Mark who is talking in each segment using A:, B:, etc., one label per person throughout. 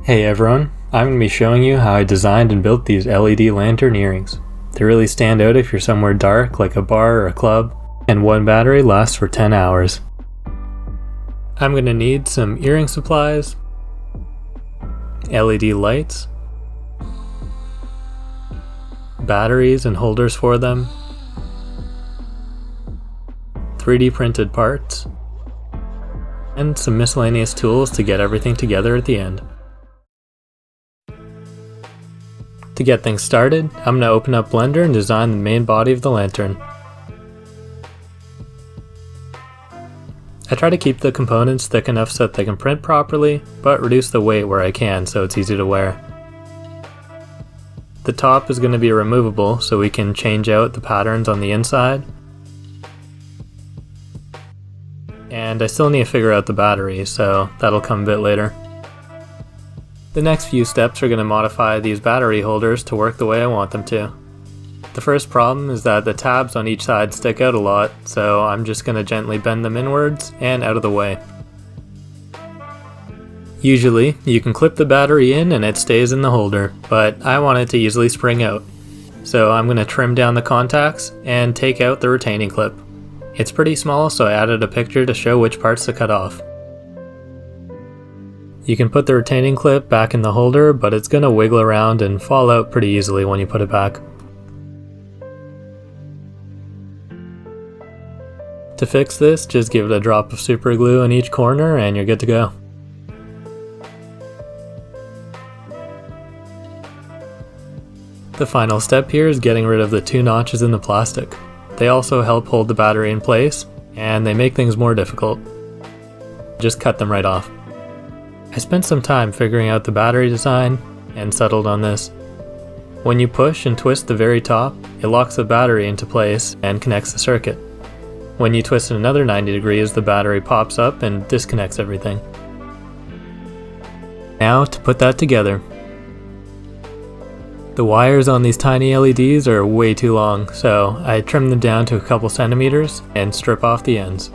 A: Hey everyone, I'm going to be showing you how I designed and built these LED lantern earrings. They really stand out if you're somewhere dark like a bar or a club, and one battery lasts for 10 hours. I'm going to need some earring supplies, LED lights, batteries and holders for them, 3D printed parts, and some miscellaneous tools to get everything together at the end. To get things started, I'm going to open up Blender and design the main body of the lantern. I try to keep the components thick enough so that they can print properly, but reduce the weight where I can so it's easy to wear. The top is going to be removable so we can change out the patterns on the inside. And I still need to figure out the battery, so that'll come a bit later. The next few steps are going to modify these battery holders to work the way I want them to. The first problem is that the tabs on each side stick out a lot, so I'm just going to gently bend them inwards and out of the way. Usually, you can clip the battery in and it stays in the holder, but I want it to easily spring out. So I'm going to trim down the contacts and take out the retaining clip. It's pretty small, so I added a picture to show which parts to cut off. You can put the retaining clip back in the holder, but it's going to wiggle around and fall out pretty easily when you put it back. To fix this, just give it a drop of super glue in each corner and you're good to go. The final step here is getting rid of the two notches in the plastic. They also help hold the battery in place, and they make things more difficult. Just cut them right off. I spent some time figuring out the battery design and settled on this. When you push and twist the very top, it locks the battery into place and connects the circuit. When you twist it another 90 degrees, the battery pops up and disconnects everything. Now to put that together. The wires on these tiny LEDs are way too long, so I trim them down to a couple centimeters and strip off the ends.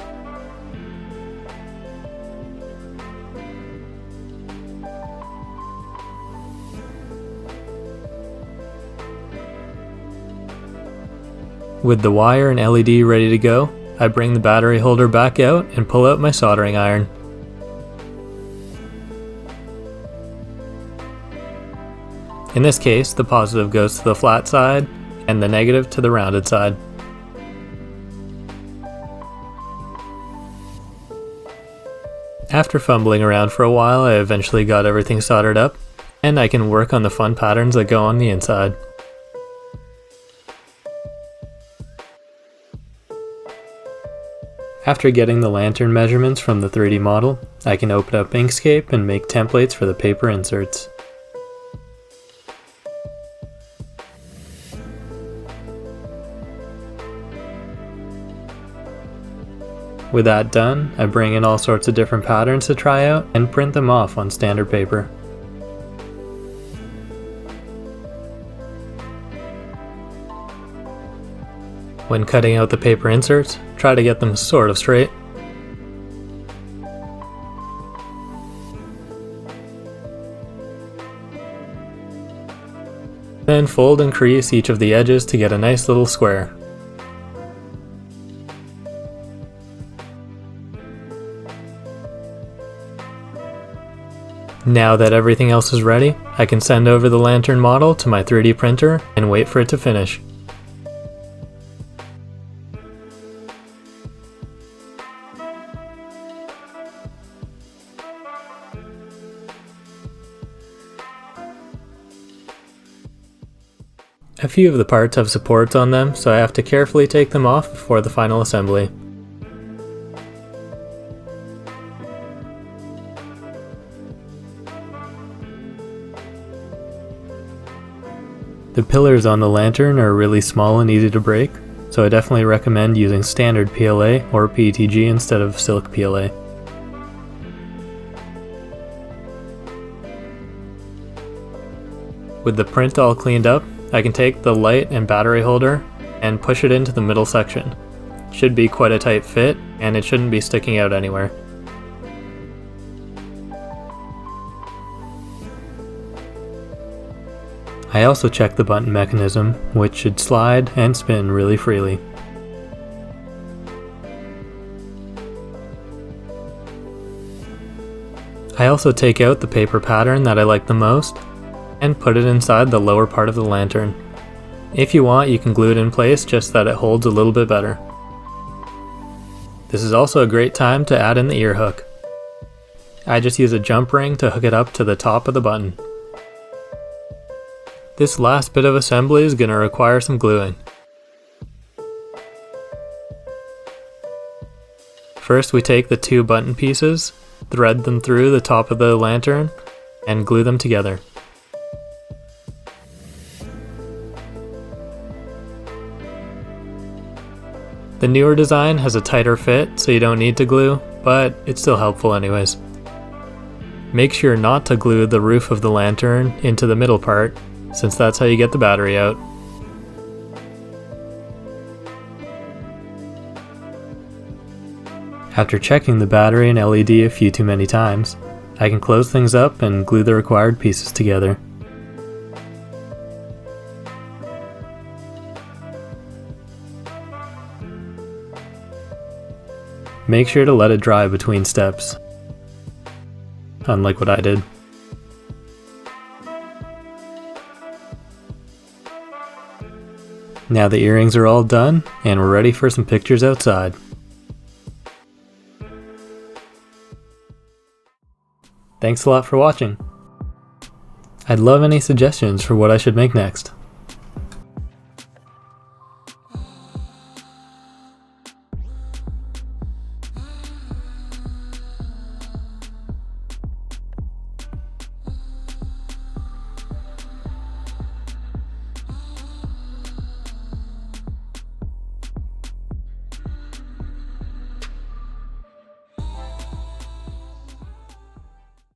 A: With the wire and LED ready to go, I bring the battery holder back out and pull out my soldering iron. In this case, the positive goes to the flat side and the negative to the rounded side. After fumbling around for a while, I eventually got everything soldered up, and I can work on the fun patterns that go on the inside. After getting the lantern measurements from the 3D model, I can open up Inkscape and make templates for the paper inserts. With that done, I bring in all sorts of different patterns to try out and print them off on standard paper. When cutting out the paper inserts, try to get them sort of straight. Then fold and crease each of the edges to get a nice little square. Now that everything else is ready, I can send over the lantern model to my 3D printer and wait for it to finish. A few of the parts have supports on them, so I have to carefully take them off before the final assembly. The pillars on the lantern are really small and easy to break, so I definitely recommend using standard PLA or PETG instead of silk PLA. With the print all cleaned up, I can take the light and battery holder and push it into the middle section. It should be quite a tight fit, and it shouldn't be sticking out anywhere. I also checked the button mechanism, which should slide and spin really freely. I also take out the paper pattern that I like the most and put it inside the lower part of the lantern. If you want, you can glue it in place just that it holds a little bit better. This is also a great time to add in the ear hook. I just use a jump ring to hook it up to the top of the button. This last bit of assembly is going to require some gluing. First we take the two button pieces, thread them through the top of the lantern, and glue them together. The newer design has a tighter fit, so you don't need to glue, but it's still helpful anyways. Make sure not to glue the roof of the lantern into the middle part, since that's how you get the battery out. After checking the battery and LED a few too many times, I can close things up and glue the required pieces together. Make sure to let it dry between steps, unlike what I did. Now the earrings are all done, and we're ready for some pictures outside. Thanks a lot for watching. I'd love any suggestions for what I should make next.